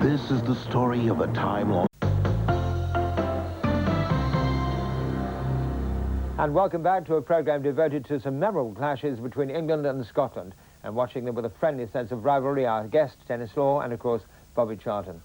This is the story of a time-long... And welcome back to a programme devoted to some memorable clashes between England and Scotland, and watching them with a friendly sense of rivalry, our guest, Dennis Law, and of course, Bobby Charlton.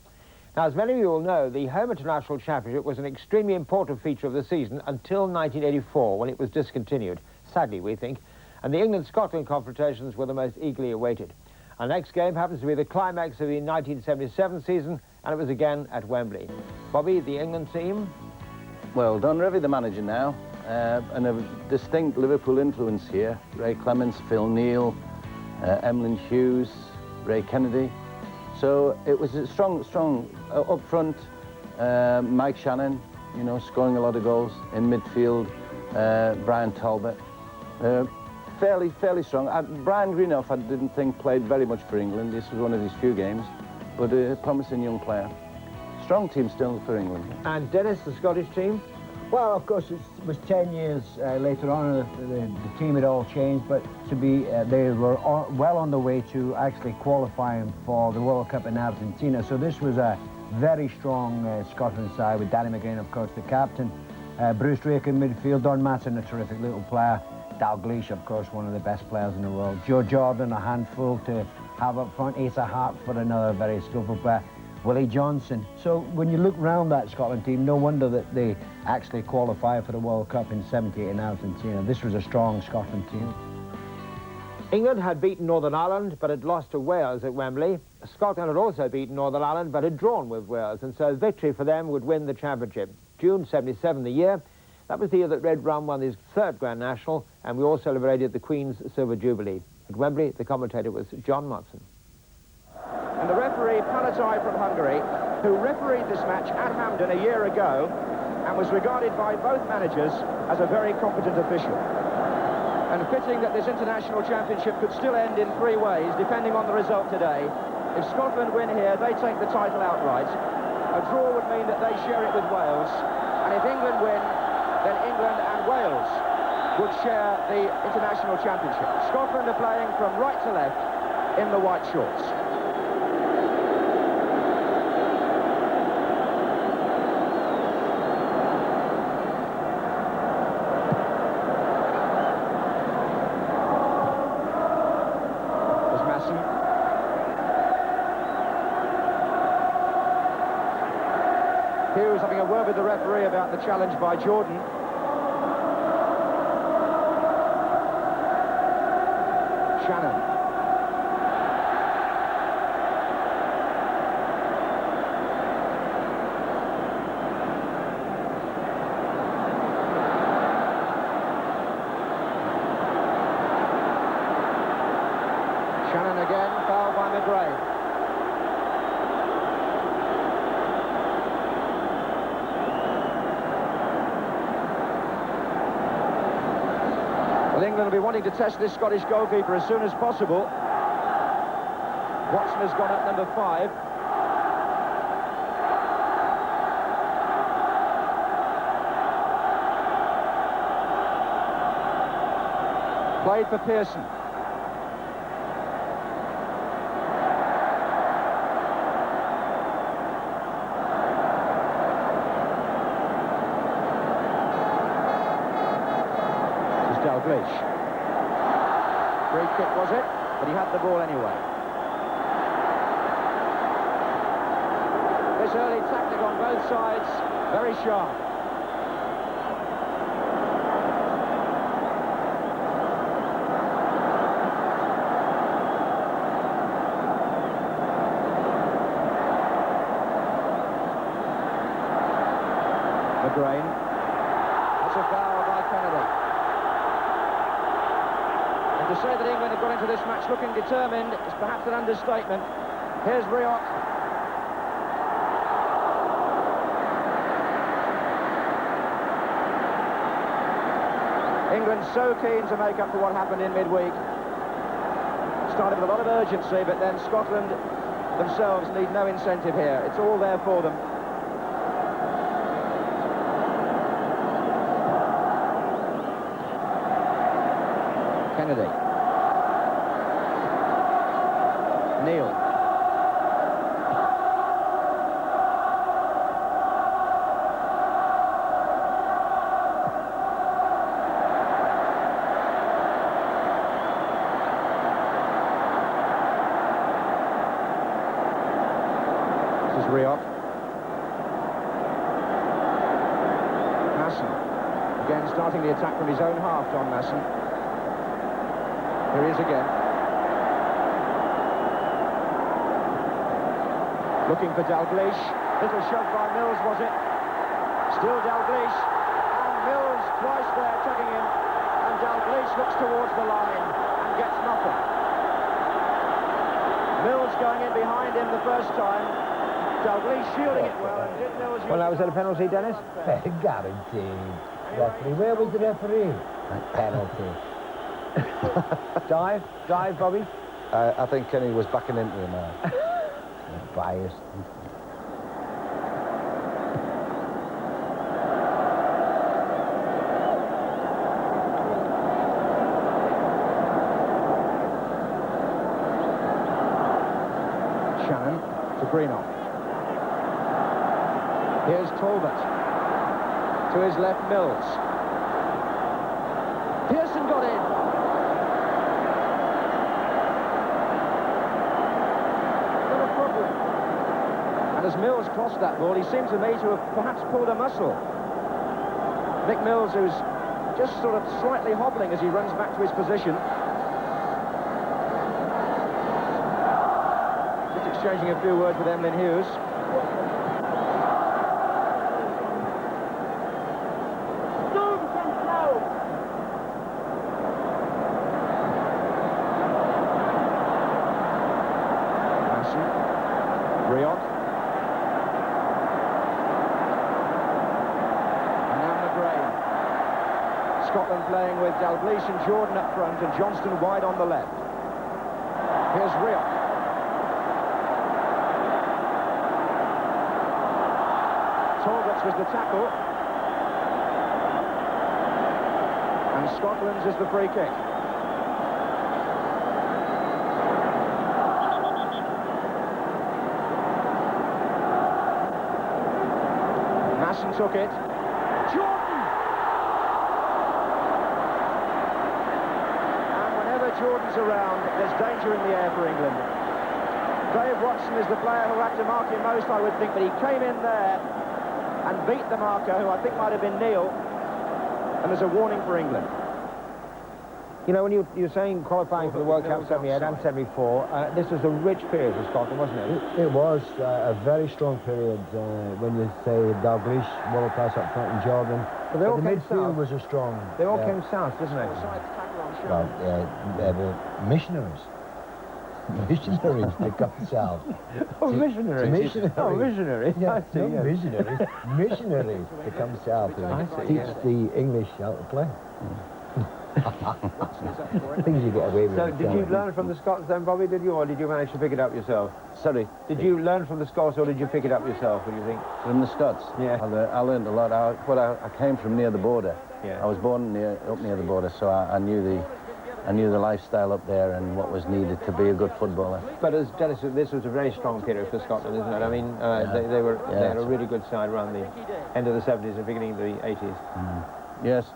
Now, as many of you will know, the Home International Championship was an extremely important feature of the season until 1984, when it was discontinued, sadly, we think, and the England-Scotland confrontations were the most eagerly awaited. Our next game happens to be the climax of the 1977 season, and it was again at Wembley. Bobby, the England team? Well, Don Revie, the manager now, and a distinct Liverpool influence here. Ray Clements, Phil Neal, Emlyn Hughes, Ray Kennedy. So it was a strong up front. Mike Shannon, you know, scoring a lot of goals. In midfield, Brian Talbot. Fairly strong. Brian Greenough, I didn't think played very much for England. This was one of his few games, but a promising young player. Strong team still for England. And Dennis, the Scottish team? Well, of course, it was 10 years later on, the team had all changed, but to be, they were well on the way to actually qualifying for the World Cup in Argentina. So this was a very strong Scotland side, with Danny McGinn, of course, the captain, Bruce Drake in midfield, Don Matson, a terrific little player, Dalglish, of course, one of the best players in the world, Joe Jordan, a handful to have up front, Asa Hartford, another very skillful player, Willie Johnson. So when you look round that Scotland team, no wonder that they actually qualified for the World Cup in '78 in Argentina. This was a strong Scotland team. England had beaten Northern Ireland, but had lost to Wales at Wembley. Scotland had also beaten Northern Ireland, but had drawn with Wales, and so victory for them would win the championship. June '77, the year. That was the year that Red Rum won his third Grand National, and we all celebrated the Queen's Silver Jubilee. At Wembley, the commentator was John Motson. And the referee, Palatai from Hungary, who refereed this match at Hampden a year ago and was regarded by both managers as a very competent official. And fitting that this international championship could still end in three ways, depending on the result today. If Scotland win here, they take the title outright. A draw would mean that they share it with Wales. And if England win, then England and Wales would share the international championship. Scotland are playing from right to left in the white shorts. Hughes having a word with the referee about the challenge by Jordan. Shannon. Shannon again, fouled by McGrath. Well, England will be wanting to test this Scottish goalkeeper as soon as possible. Watson has gone at number 5. Played for Pearson. Dalglish. Free kick was it, but he had the ball anyway. This early tactic on both sides, very sharp. McGrain. That's a foul by Kennedy. To say that England have got into this match looking determined is perhaps an understatement. Here's Rioch. England so keen to make up for what happened in midweek. Started with a lot of urgency, but then Scotland themselves need no incentive here. It's all there for them. Kennedy. Neal. This is Riot. Masson. Again, starting the attack from his own half, John Masson. Here he is again. Looking for Dalglish. Little shove by Mills, was it? Still Dalglish. And Mills twice there, tugging him. And Dalglish looks towards the line and gets nothing. Mills going in behind him the first time. Dalglish shielding it well, and did Mills... Well, now, was it a penalty, Dennis? Guaranteed. Referee. Where was the referee? Penalty. Dive, Bobby? I think Kenny was backing into him now. Biased. Shannon to Greenough. Here's Talbot. To his left, Mills. Pearson got in. Not a problem. And as Mills crossed that ball, he seemed to me to have perhaps pulled a muscle. Mick Mills, who's just sort of slightly hobbling as he runs back to his position. Exchanging a few words with Emlyn Hughes. Masson. Riot. And now McGrain. Scotland playing with Dalglish and Jordan up front and Johnston wide on the left. Here's Riot. Talbot's was the tackle. And Scotland's is the free kick. Masson took it. Jordan! And whenever Jordan's around, there's danger in the air for England. Dave Watson is the player who had to mark him most, I would think, but he came in there and beat the marker, who I think might have been Neil, and there's a warning for England. You know, when you're saying qualifying for the World Cup 78 and 74, this was a rich period for Scotland, wasn't it? It was a very strong period when you say Dalglish, world class up front, and Jordan. But they all the came midfield south. was a strong. They all came south, didn't they? Well, they were missionaries. Missionaries to come south. Oh, missionaries. Missionaries. Oh, missionaries. Yeah, I see, not yes. missionaries. Missionaries to come south I and see, teach yes. the English how to play. Things you get away with. So, did you learn from the Scots then, Bobby, did you, or did you manage to pick it up yourself? Sorry? Did you learn from the Scots, or did you pick it up yourself, what do you think? From the Scots? Yeah. I learned a lot. I came from near the border. Yeah. I was born up near the border, so I knew the lifestyle up there and what was needed to be a good footballer. But as Dennis said, this was a very strong period for Scotland, isn't it? I mean, they had a really good side around the end of the 70s and beginning of the 80s. Yes.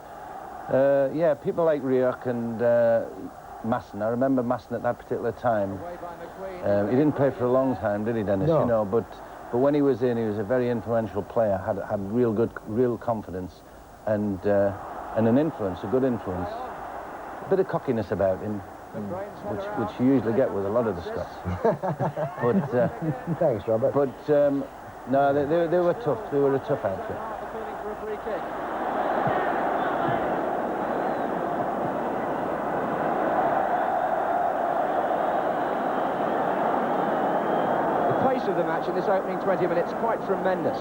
Yeah, people like Rioch and Masson. I remember Masson at that particular time. He didn't play for a long time, did he, Dennis? No. You know, but when he was in, he was a very influential player. Had real confidence, and an influence, a good influence. A bit of cockiness about him, which you usually get with a lot of the Scots. But Thanks, Robert. but no, they were tough. They were a tough outfit. The pace of the match in this opening 20 minutes quite tremendous.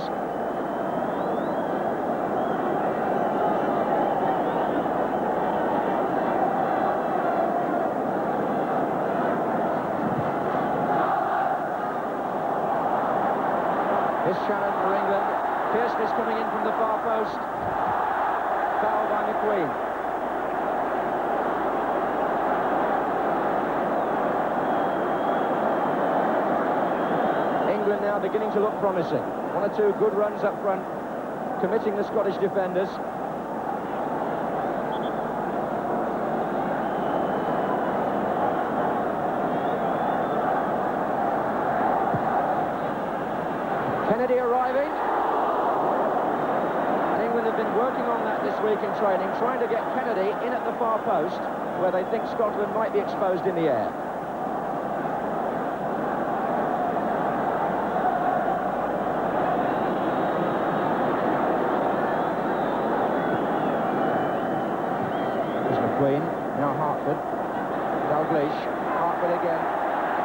Here's Shannon for England. Pearson is coming in from the far post. Foul by McQueen. England now beginning to look promising. One or two good runs up front, committing the Scottish defenders. Kennedy arriving. And England have been working on that this week in training, trying to get Kennedy in at the far post, where they think Scotland might be exposed in the air. Queen, now Hartford, Dalglish, Hartford again,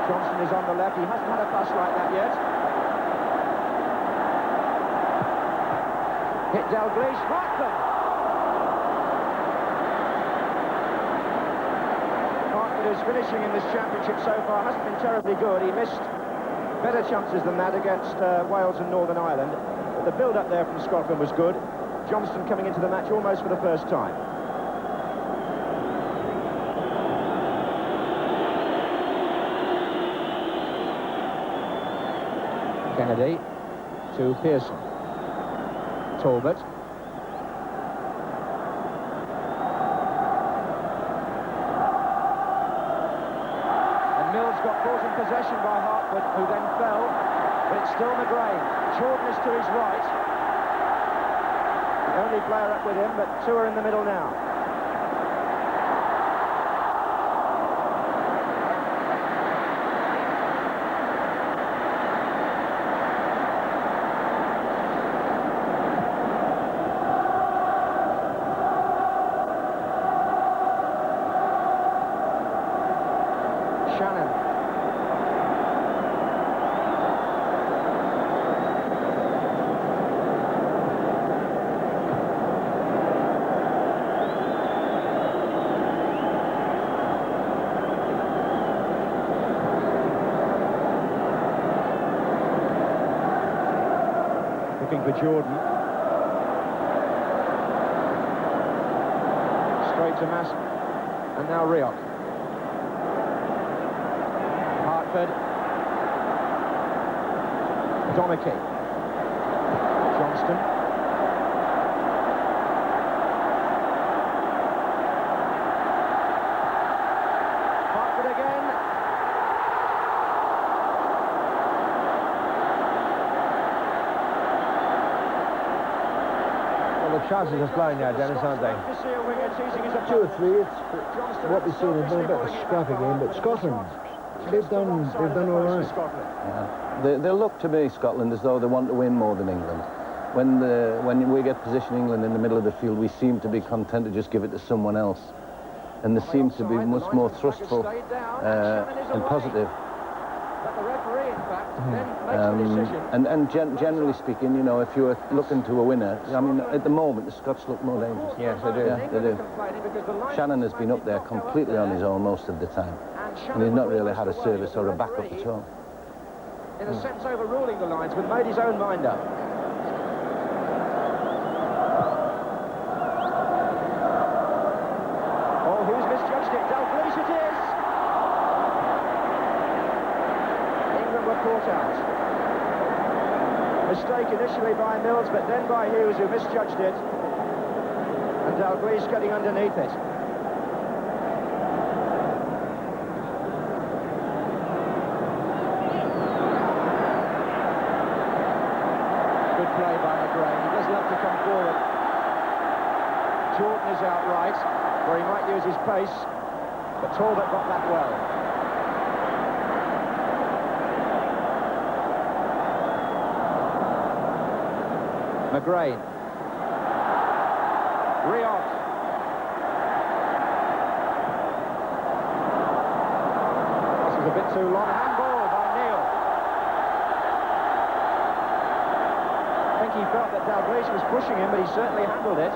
Johnson is on the left, he hasn't had a pass like that yet. Hit Dalglish, Hartford! Hartford, who's finishing in this championship so far, hasn't been terribly good. He missed better chances than that against Wales and Northern Ireland, but the build-up there from Scotland was good. Johnston coming into the match almost for the first time. Kennedy to Pearson. Talbot. And Mills got caught in possession by Hartford, who then fell, but it's still McGrain. Jordan is to his right. The only player up with him, but two are in the middle now. Looking for Jordan. Straight to Mask. And now Rioch. Hartford. Domeke. Johnston. Hartford again. The chances are flying now, Dennis, aren't they? 2 or 3. It's what we've seen has been a bit of a scrappy game, but Scotland, they've done all right. Yeah. They look to me, Scotland, as though they want to win more than England. When we get position England in the middle of the field, we seem to be content to just give it to someone else, and they seem to be much more thrustful and positive. And generally speaking, you know, if you were looking to a winner, I mean, at the moment, the Scots look more dangerous. Yes, they do. Yeah, they do. Shannon has been up there completely on his own most of the time, and he's not really had a service or a backup at all. In a sense, overruling the lines, but made his own mind up. Oh, who's misjudged it? Dalglish it is! England were caught out. Mistake initially by Mills, but then by Hughes, who misjudged it. And Dalglish getting underneath it. Good play by McGrain. He does love to come forward. Jordan is out right, where he might use his pace, but Talbot got that well. McGrain. Rioch. This is a bit too long. Handball by Neil. I think he felt that Dalglish was pushing him, but he certainly handled it.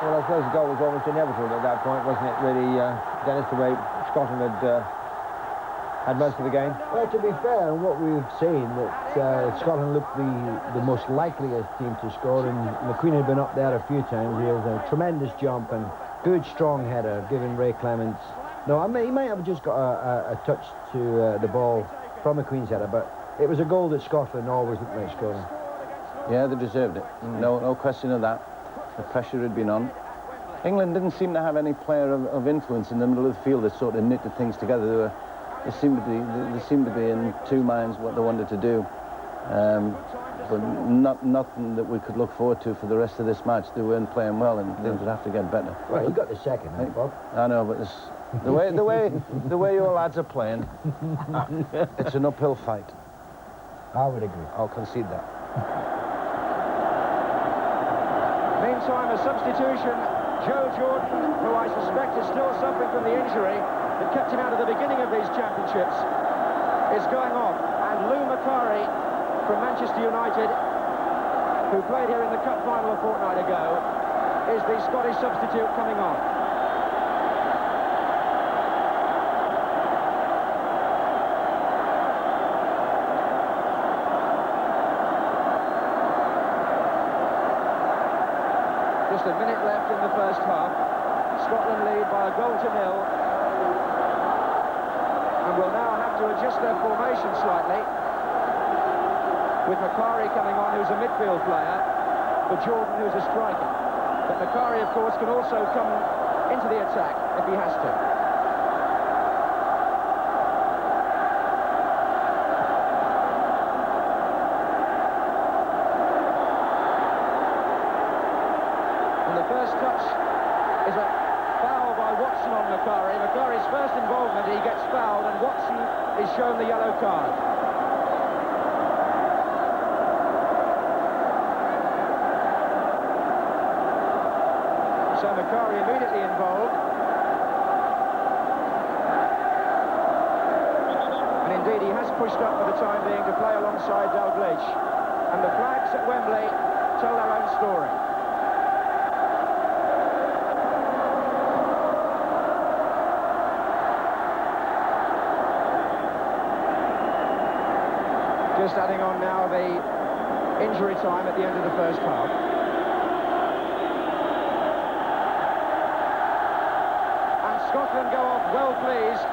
Well, I suppose the goal was almost inevitable at that point, wasn't it, really, Dennis, the way Scotland had most of the game? Well, to be fair, and what we've seen, that Scotland looked the most likeliest team to score, and McQueen had been up there a few times. He has a tremendous jump, and Good strong header, giving Ray Clements. No, I mean, he might have just got a touch to the ball from a Queen's header, but it was a goal that Scotland always looked like scoring. Yeah, they deserved it. No question of that. The pressure had been on. England didn't seem to have any player of influence in the middle of the field that sort of knitted things together. They seemed to be in two minds what they wanted to do. But nothing that we could look forward to for the rest of this match. They weren't playing well, and things would have to get better. Well, you got the second, right, Bob? I know, but the way your lads are playing, it's an uphill fight. I would agree. I'll concede that. Meantime, a substitution. Joe Jordan, who I suspect is still suffering from the injury that kept him out of the beginning of these championships, is going off. And Lou Macari from Manchester United, who played here in the Cup final a fortnight ago, is the Scottish substitute coming on. Just a minute left in the first half. Scotland lead by a goal to nil. And will now have to adjust their formation slightly, with Macari coming on, who's a midfield player, for Jordan, who's a striker. But Macari, of course, can also come into the attack if he has to. And the first touch is a foul by Watson on Macari. Macari's first involvement, he gets fouled, and Watson is shown the yellow card. So Macari immediately involved. And indeed he has pushed up for the time being to play alongside Dalglish. And the flags at Wembley tell their own story. Just adding on now the injury time at the end of the first half. Scotland go off well pleased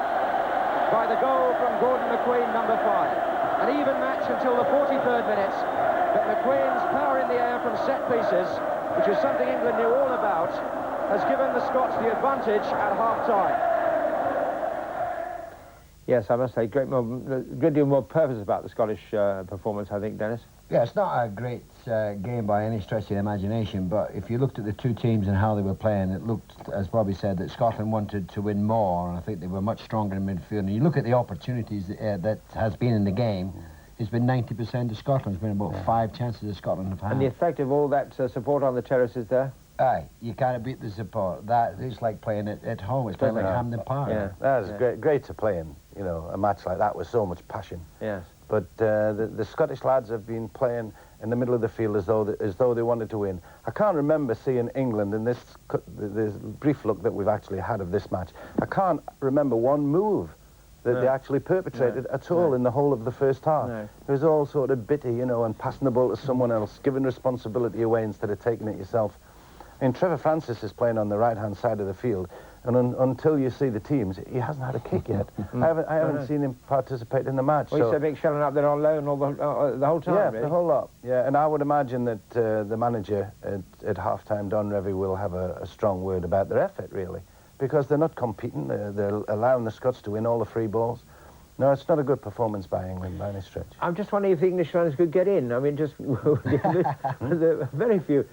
by the goal from Gordon McQueen, number 5. An even match until the 43rd minute, but McQueen's power in the air from set pieces, which is something England knew all about, has given the Scots the advantage at half-time. Yes, I must say, good deal more purpose about the Scottish performance, I think, Dennis. Yeah, it's not a great game by any stretch of the imagination, but if you looked at the two teams and how they were playing, it looked, as Bobby said, that Scotland wanted to win more, and I think they were much stronger in midfield. And you look at the opportunities that has been in the game, it's been 90% of Scotland. It's been about 5 chances that Scotland have had. And the effect of all that support on the terraces there? Aye, you can't beat the support. That it's like playing at home. It's playing like Hampden Park. Yeah, that was great to play in. You know, a match like that with so much passion. Yes. But the Scottish lads have been playing in the middle of the field as though they wanted to win. I can't remember seeing England in this brief look that we've actually had of this match. I can't remember one move that they actually perpetrated at all in the whole of the first half. No. It was all sort of bitty, you know, and passing the ball to someone else, giving responsibility away instead of taking it yourself. I mean, Trevor Francis is playing on the right-hand side of the field, and until you see the teams, he hasn't had a kick yet. I haven't seen him participate in the match. Well, you said Mick Shelton up there on loan all the whole time, yeah, really? the whole lot. Yeah, and I would imagine that the manager at half-time, Don Revie, will have a strong word about their effort, really, because they're not competing. They're allowing the Scots to win all the free balls. No, it's not a good performance by England by any stretch. I'm just wondering if the English fans could get in. I mean, just there are very few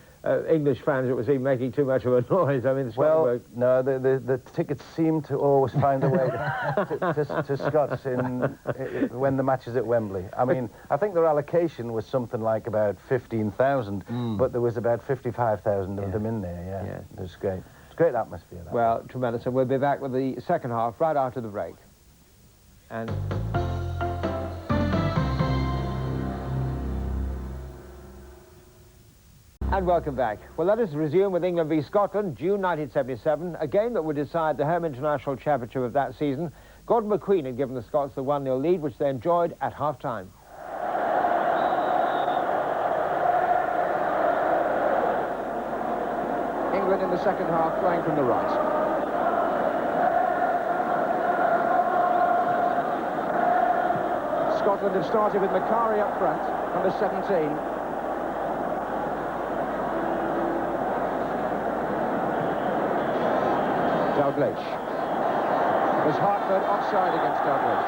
English fans that would seem making too much of a noise. I mean, no, the tickets seem to always find a way to Scots when the match is at Wembley. I mean, I think their allocation was something like about 15,000, but there was about 55,000 of them in there. Yeah, it was great. It's a great atmosphere. Well, tremendous. And we'll be back with the second half right after the break. And welcome back. Well, let us resume with England v Scotland, June 1977, a game that would decide the home international championship of that season. Gordon McQueen had given the Scots the 1-0 lead, which they enjoyed at half-time. England in the second half, playing from the right. Scotland have started with Macari up front, number 17. Dalglish. Was Hartford offside against Dalglish?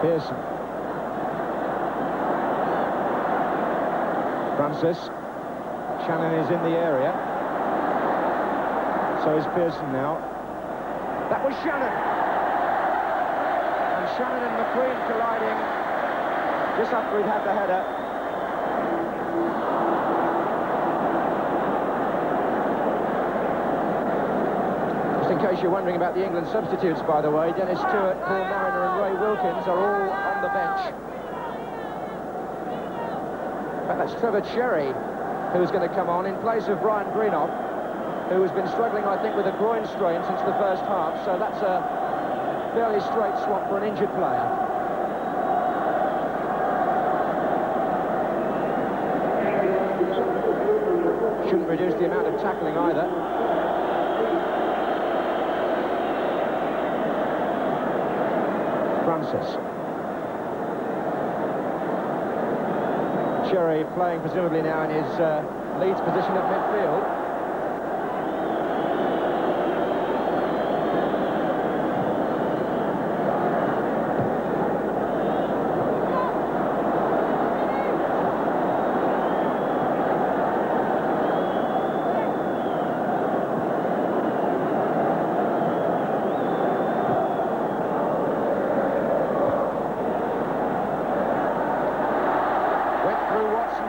Pearson. Francis. Shannon is in the area. So is Pearson now. That was Shannon. And Shannon and McQueen colliding just after he'd had the header. Just in case you're wondering about the England substitutes, by the way, Dennis Stewart, Paul Mariner and Ray Wilkins are all on the bench. In fact, that's Trevor Cherry who's going to come on in place of Brian Greenough, who has been struggling, I think, with a groin strain since the first half, so that's a fairly straight swap for an injured player. Shouldn't reduce the amount of tackling either. Francis. Cherry playing presumably now in his Leeds position at midfield.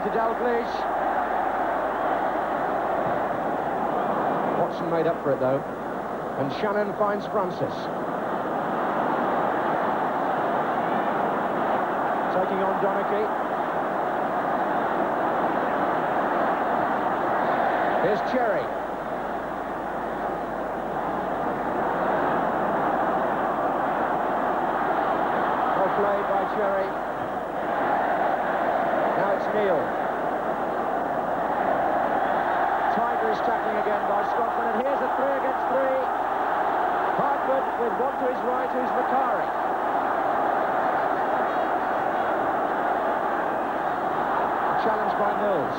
Dalglish. Watson made up for it though, and Shannon finds Francis. Taking on Donachie. Here's Cherry. Well played by Cherry. Now it's Neil. Tigers tackling again by Scotland, and here's a 3 against 3. Hartford with one to his right, who's Macari. Challenged by Mills.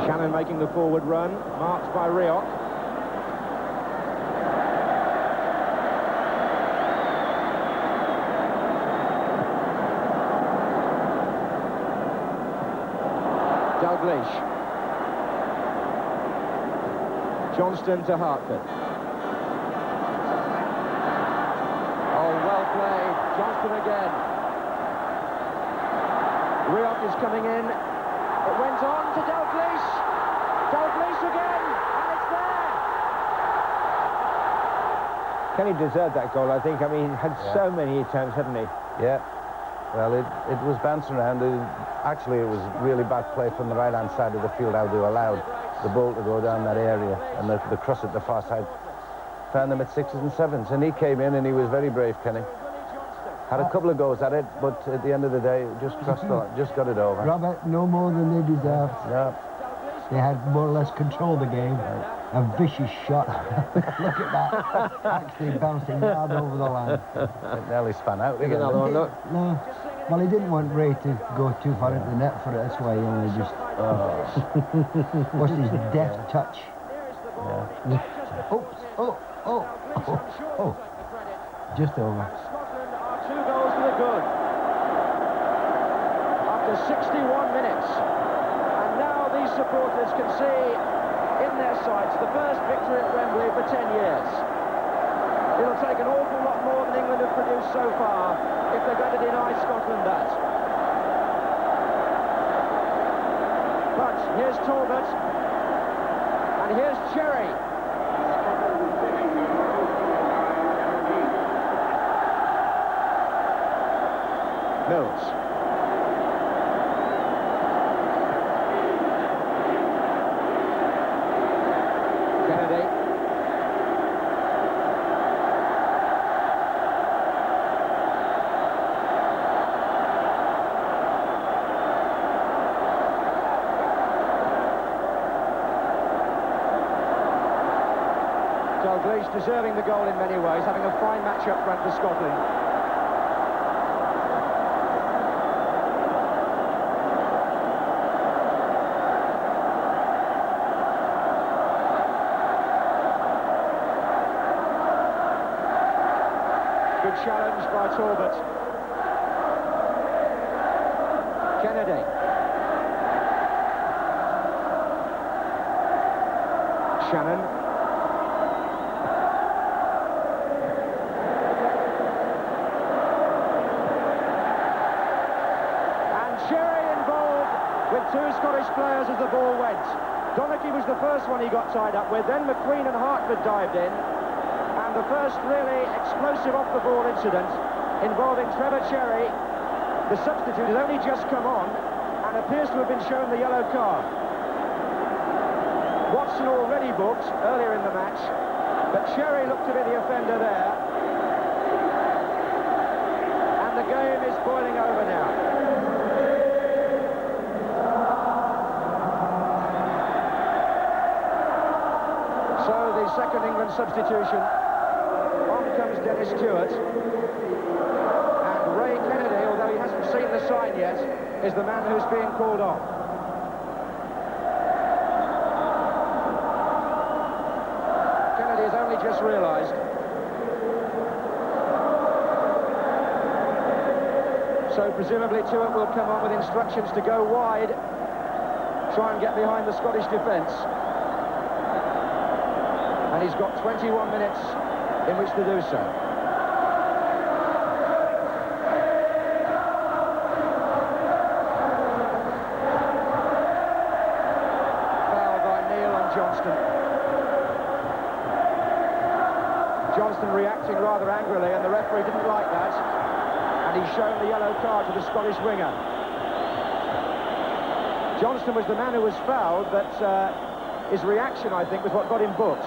Shannon making the forward run, marked by Rioch. Dalglish. Johnston to Hartford. Oh, well played. Johnston again. Rioch is coming in. It went on to Dalglish. Dalglish again, and it's there. Kenny deserved that goal, I think. I mean, he had so many attempts, hadn't he? Yeah. Well, it was bouncing around. Actually, it was really bad play from the right-hand side of the field, how they allowed the ball to go down that area, and the cross at the far side found them at 6s and 7s. And he came in, and he was very brave, Kenny. Had a couple of goes at it, but at the end of the day, just crossed the line, just got it over. Robert, no more than they deserved. Yeah. They had more or less controlled the game. A vicious shot. Look at that. Actually bouncing hard over the line. It nearly span out. Look at another one, look. No. Well, he didn't want Ray to go too far into the net for it. That's why he only just... What's his deft touch? Yeah. Oops. Oh. Just over. Scotland are 2 goals to the good. After 61 minutes. And now these supporters can see in their sights the first victory at Wembley for 10 years. It'll take an awful lot more than England have produced so far if they're going to deny Scotland that. But here's Talbot, and here's Cherry. Mills. Kennedy. Dalglish deserving the goal in many ways, having a fine match up front for Scotland. Good challenge by Talbot. Kennedy. Shannon. With two Scottish players as the ball went. Donachie was the first one he got tied up with, then McQueen and Hartford dived in, and the first really explosive off-the-ball incident involving Trevor Cherry. The substitute has only just come on and appears to have been shown the yellow card. Watson already booked earlier in the match, but Cherry looked to be the offender there. And the game is boiling over now. So the second England substitution, on comes Dennis Stewart, and Ray Kennedy, although he hasn't seen the sign yet, is the man who's being called on. Kennedy has only just realised. So presumably Stewart will come on with instructions to go wide, try and get behind the Scottish defence. And he's got 21 minutes in which to do so. Foul by Neil and Johnston. Johnston reacting rather angrily, and the referee didn't like that. And he's shown the yellow card to the Scottish winger. Johnston was the man who was fouled, but his reaction, I think, was what got him booked.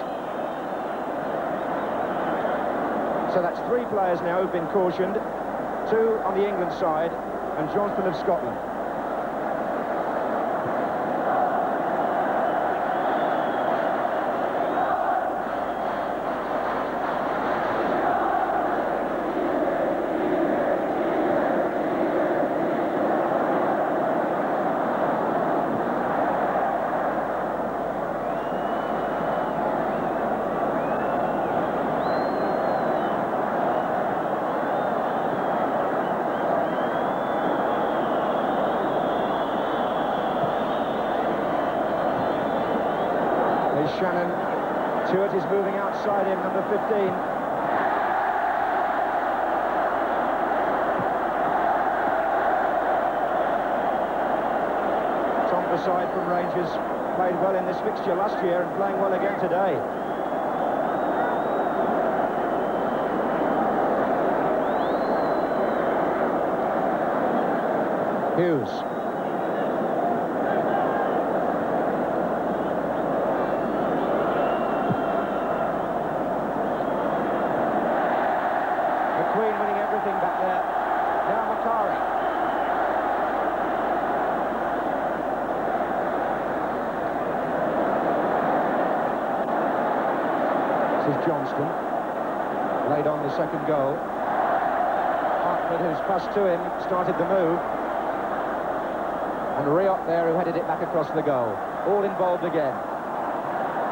So that's three players now who've been cautioned, two on the England side and Johnston of Scotland. Shannon. Stewart is moving outside him, number 15. Tom Beside from Rangers played well in this fixture last year and playing well again today. Hughes. Back there. Now Macari. This is Johnston. Laid on the second goal. Hartford, who's passed to him, started the move. And Riot there, who headed it back across the goal. All involved again.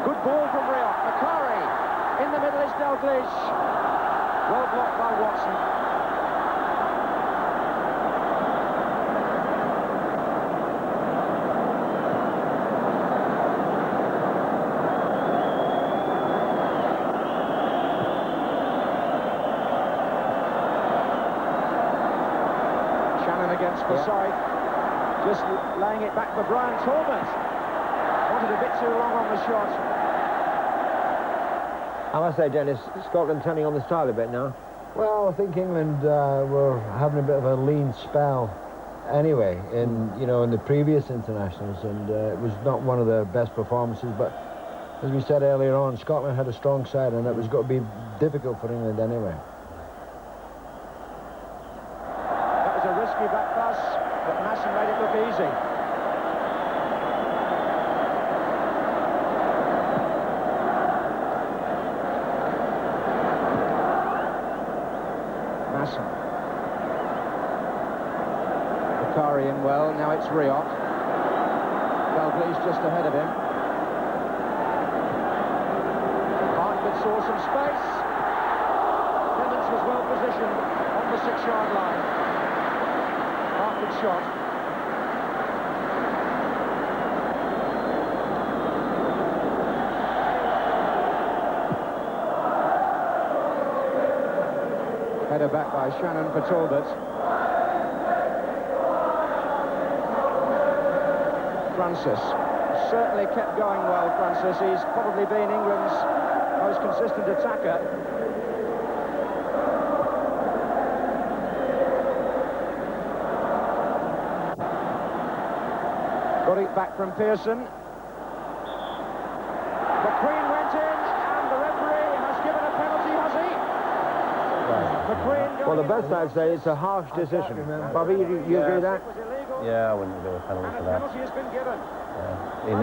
Good ball from Riot. Macari. In the middle is Dalglish. Well blocked by Watson. Against Forsyth, just laying it back for Brian Talbot. Wanted a bit too long on the shot. I must say, Dennis, Scotland turning on the style a bit now. Well, I think England were having a bit of a lean spell anyway in the previous internationals, and it was not one of their best performances, but As we said earlier on, Scotland had a strong side, and it was going to be difficult for England anyway. That was a risky back pass, but Masson made it look easy. Masson. Bakari in well, now it's Riot. Dalglie's just ahead of him. Hartford saw some space. Clements was well positioned on the 6-yard line. Hartford shot. Header back by Shannon for Talbot. Francis certainly kept going well, Francis. He's probably been England's most consistent attacker. Got it back from Pearson. McQueen went in, and the referee has given a penalty, has he? McQueen. Well, the best I'd say it's a harsh decision. Bobby, you agree with that? Yeah, I wouldn't give a penalty for that. Penalty has been given. He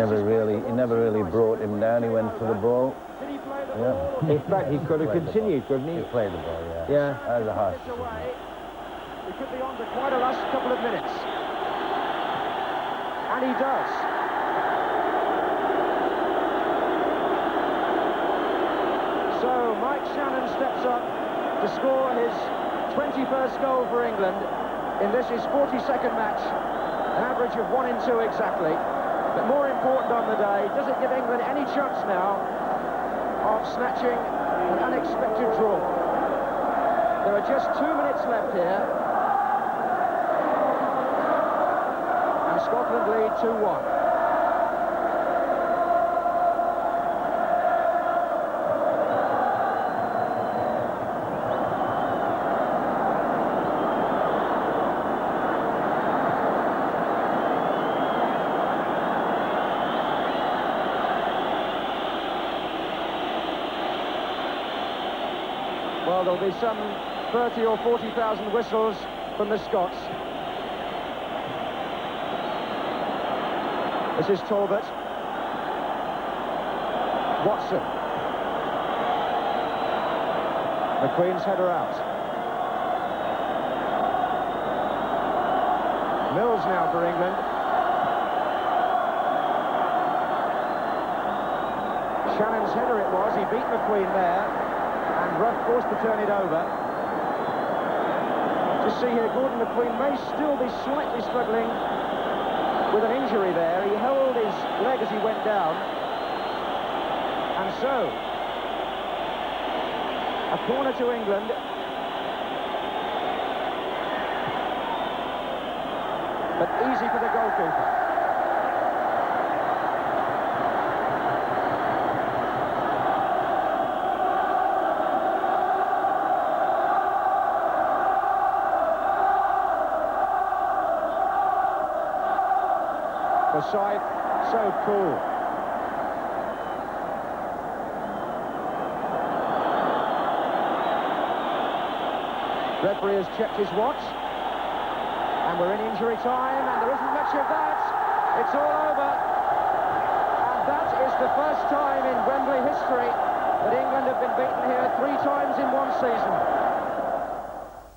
never really brought him down. He went for the ball. Did he play the Yeah. ball? In fact, he could have Played the continued, couldn't He he? played the ball, yeah. Yeah. That was a harsh Gets decision. away. He could be on to quite a last couple of minutes. And he does. So Mike Shannon steps up to score his 21st goal for England in this his 42nd match, an average of 1 in 2 exactly. But more important on the day, does it give England any chance now of snatching an unexpected draw? There are just 2 minutes left here, and Scotland lead 2-1. Well, there'll be some 30 or 40,000 whistles from the Scots. This is Talbot. Watson. McQueen's header out. Mills now for England. Shannon's header it was. He beat McQueen there. And Ruff forced to turn it over. Just see here, Gordon McQueen may still be slightly struggling with an injury there. He held his leg as he went down. And so, a corner to England. But easy for the goalkeeper. Forsyth, so cool. Referee has checked his watch, and we're in injury time, and there isn't much of that. It's all over, and that is the first time in Wembley history that England have been beaten here 3 times in one season.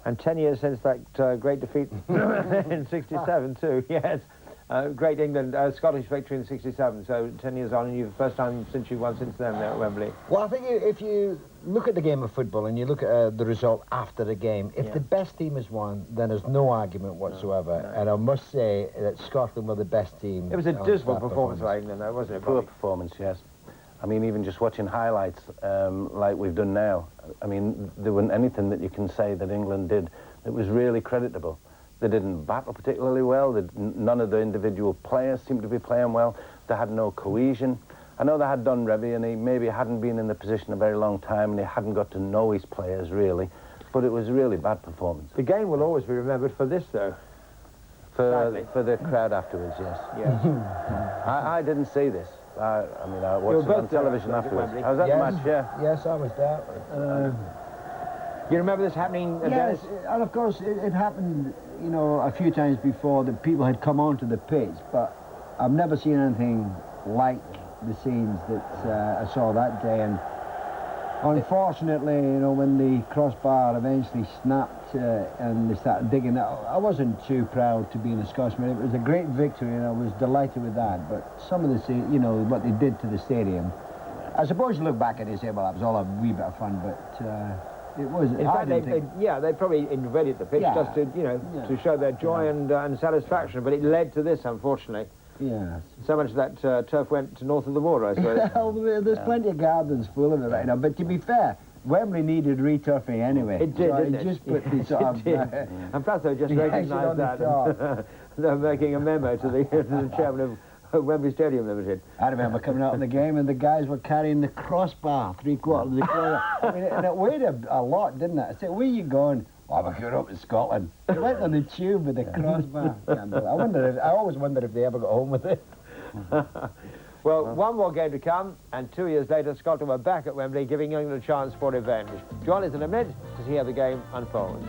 And 10 years since that great defeat in '67 too. Yes. Great England, Scottish victory in '67, so 10 years on, and you've the first time since you won since then there at Wembley. Well, I think if you look at the game of football and you look at the result after the game, if the best team has won, then there's no argument whatsoever. No. And I must say that Scotland were the best team. It was a dismal performance by England, though, wasn't it? Poor performance, yes. I mean, even just watching highlights like we've done now, I mean, there wasn't anything that you can say that England did that was really creditable. They didn't battle particularly well. None of the individual players seemed to be playing well. They had no cohesion. I know they had Don Revie, and he maybe hadn't been in the position a very long time, and he hadn't got to know his players, really. But it was a really bad performance. The game will always be remembered for this, though. For the crowd afterwards, yes. Yes. I didn't see this. I mean, I watched it on television afterwards. I was at the match, yeah. Yes, I was there. You remember this happening, Yes, Dennis? and of course it happened, you know, a few times before that people had come onto the pitch, but I've never seen anything like the scenes that I saw that day. And unfortunately, you know, when the crossbar eventually snapped and they started digging out, I wasn't too proud to be an Scotsman. It was a great victory and I was delighted with that, but some of the, you know, what they did to the stadium, I suppose you look back and you say, well, that was all a wee bit of fun, but it was. In fact, they probably invaded the pitch just to, you know, to show their joy and satisfaction, but it led to this, unfortunately. Yes. So much of that turf went north of the border, I suppose. Well, there's plenty of gardens full of it right now, but to be fair, Wembley needed returfing anyway. It did, so didn't it? It just put the sort of... And perhaps they just the icing recognised on the that. top. They're making a memo to the chairman of Wembley Stadium Limited. I remember coming out in the game and the guys were carrying the crossbar, 3/4 of the corner. I mean, and it weighed a lot, didn't it? I said, where are you going? Oh, we're going up to Scotland. They went on the tube with the crossbar. I always wondered if they ever got home with it. Well, one more game to come, and 2 years later, Scotland were back at Wembley, giving England a chance for revenge. Join us in a minute to see how the game unfolds.